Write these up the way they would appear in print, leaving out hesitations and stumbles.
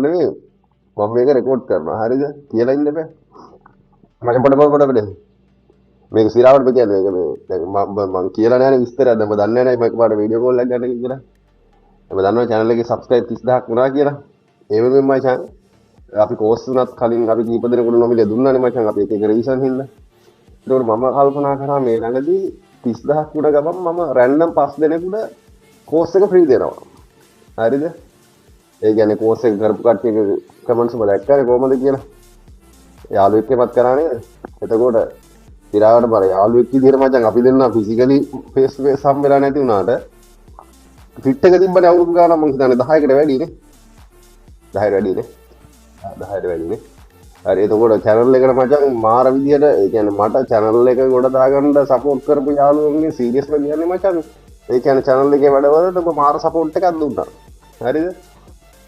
නෙමෙයි මම මේක රෙකෝඩ් කරනවා. හරිද? කියලා ඉන්න බෑ. මම පොඩ මේක සිරාවට කියන්නේ මේක මේ දැන් මම කියලා නෑනේ විස්තරයක්. දැන් මම දන්නේ නෑ මේක පාට වීඩියෝ කෝල් එකක් ගන්න කියලා. මම දන්නවා channel එකේ subscribe 30000ක් වුණා කියලා. ඒ වෙනුවෙන් මම channel අපි කෝස් උනත් කලින් අපි කීප දෙනෙකුට නොමිලේ දුන්නානේ මචං අපි එක එක රිවිෂන් හින්දා. ඒකෝට මම කල්පනා කරා මේ ළඟදී 30000ක් උඩ ගමන් මම රැන්ඩම් 5 දෙනෙකුට කෝස් එක ෆ්‍රී දෙනවා. හරිද? ඒ කියන්නේ කෝස් එක කරපු කට්ටියගේ කමෙන්ට්ස් වල දැක්කනේ කොහමද කියලා. යාළුවෙක් එක්කමත් කරා නේද? එතකොට ඉරාවට බර යාළුවෙක් විදිහට මචං අපි දෙන්නා ෆිසිකලි ෆේස් ටු ෆේස් හම් වෙලා නැති වුණාට ෆිට් එක තිබ්බනේ අවුරුදු ගානක් මං හිතන්නේ 10කට වැඩිනේ. 10ට වැඩිනේ. 10ට වැඩිනේ. හරි එතකොට channel එකට මචං මාර විදිහට ඒ කියන්නේ මට channel එක ගොඩ දාගන්න support කරපු යාළුවන්ගේ seriously කියන්නේ මචං ඒ කියන්නේ channel එකේ වැඩවලට ඔබ මාර support එකක් දුන්නා. හරිද?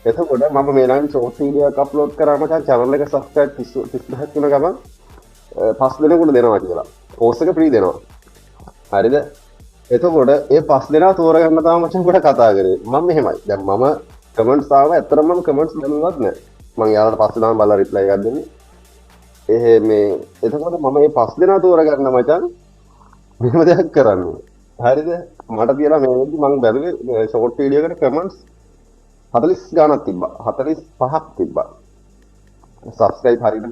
එතකොට මම මේ ළඟ short video එකක් upload කරා මචං channel එක subscribe 30000ක් වුණ ගමන් 5 දෙනෙකුට දෙනවා කියලා. course එක free දෙනවා. හරිද? එතකොට ඒ 5 දෙනා තෝරගන්න තමයි මචං කොට කතා කරේ. මම මෙහෙමයි. දැන් මම comments ආව ඇත්තටම මම comments බලුවත් නැහැ. මං යාළුවට පස්සේ තමයි බලලා reply එකක් දෙන්නේ. මේ එතකොට මම මේ 5 දෙනා තෝරගන්න මචං මෙහෙම දෙයක් කරන්න. හරිද? මට තියලා මේ වෙද්දි මං බැලුවේ short video එකට comments 40 ගානක් තිබ්බා. 45ක් තිබ්බා. subscribe හරියට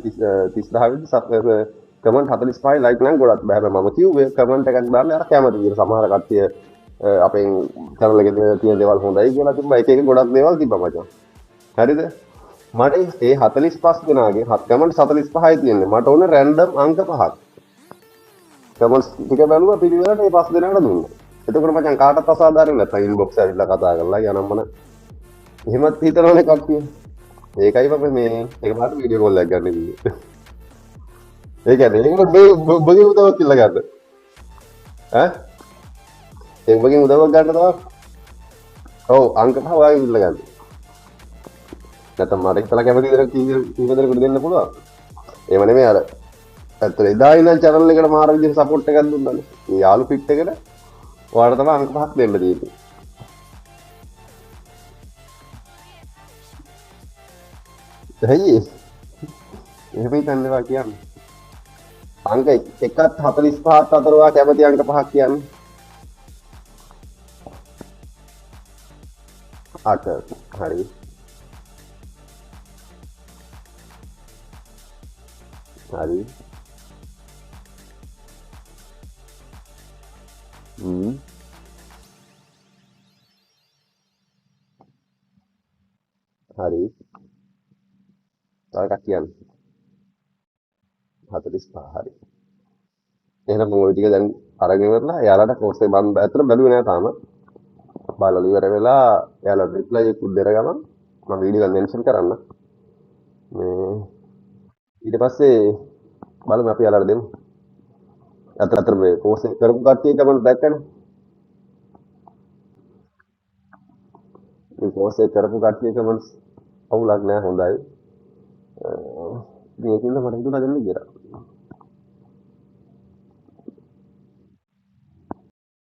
30000 වෙද්දි comment 45 like නම් ගොඩක් බෑ. හැබැයි මම කිව්වේ comment එකක් දාන්න අර කැමති විදිහට සමහර කට්ටිය අපෙන් channel එකේ තියෙන දේවල් හොඳයි කියලා තිබ්බා. එක එක ගොඩක් දේවල් තිබ්බා මචං. හරිද? මට ඒ 45 දෙනාගේ comments 45යි තියෙන්නේ. මට ඕනේ random අංක 5ක්. comments ටික බැලුවා පිළිවෙලට මේ 5 දෙනාට දුන්නා. එතකොට මචං කාටවත් අසාධාරණ නැත්නම් inbox ඇවිල්ලා කතා කරලා යනම් මන එහෙමත් හිතනවනේ කට්ටිය. ඒකයි මම මේ එක පාට වීඩියෝ කෝල් එකක් ගන්න ඉන්නේ. ඒ කියන්නේ ඒකට මේ ඔබගේ උදව්වක් ඉල්ල ගන්න. ඈ? ඒ ඔබගේ උදව්වක් ගන්න තමයි. ඔව් අංක 5 ඔයාගේ ඉල්ල ගන්න. නැත්නම් මට හිතලා කැමති විදිහට කීප දෙනෙකුට දෙන්න පුළුවන්. ඒව නෙමෙයි අර. ඇත්තට එදා ඉඳන් channel එකට මාර විදිහට support එකක් දුන්නානේ. මේ යාළු fit එකට ඔයාලට තමයි අංක 5ක් දෙන්න තියෙන්නේ. ඇයි? එහෙම හිතන්න එපා කියන්නේ. අංක 1ත් 45ත් අතර ඔයා කැමති අංක 5ක් කියන්නේ. 8 හරි. හරි. හරි. තව එකක් කියන්න. 45 හරි. එහෙනම් මම ওই ටික දැන් අරගෙන ඉවරලා එයාලට කෝස් එක මම ඇත්තට බැලුවේ නෑ තාම. බලලා ඉවර වෙලා එයාලට රිප්ලයි එකක් දෙන ගමන් මම වීඩියෝ එක මෙන්ෂන් කරන්න. මේ ඊට පස්සේ බලමු අපි එයාලට දෙමු. අතර මේ කෝස් එක කරපු කට්ටිය කමෙන්ට් දැක්කනේ. මේ කෝස් එක කරපු කට්ටිය කමෙන්ට්ස් අවුලක් නෑ හොඳයි. මේකින්ද මට හිතුණා දෙන්න කියලා.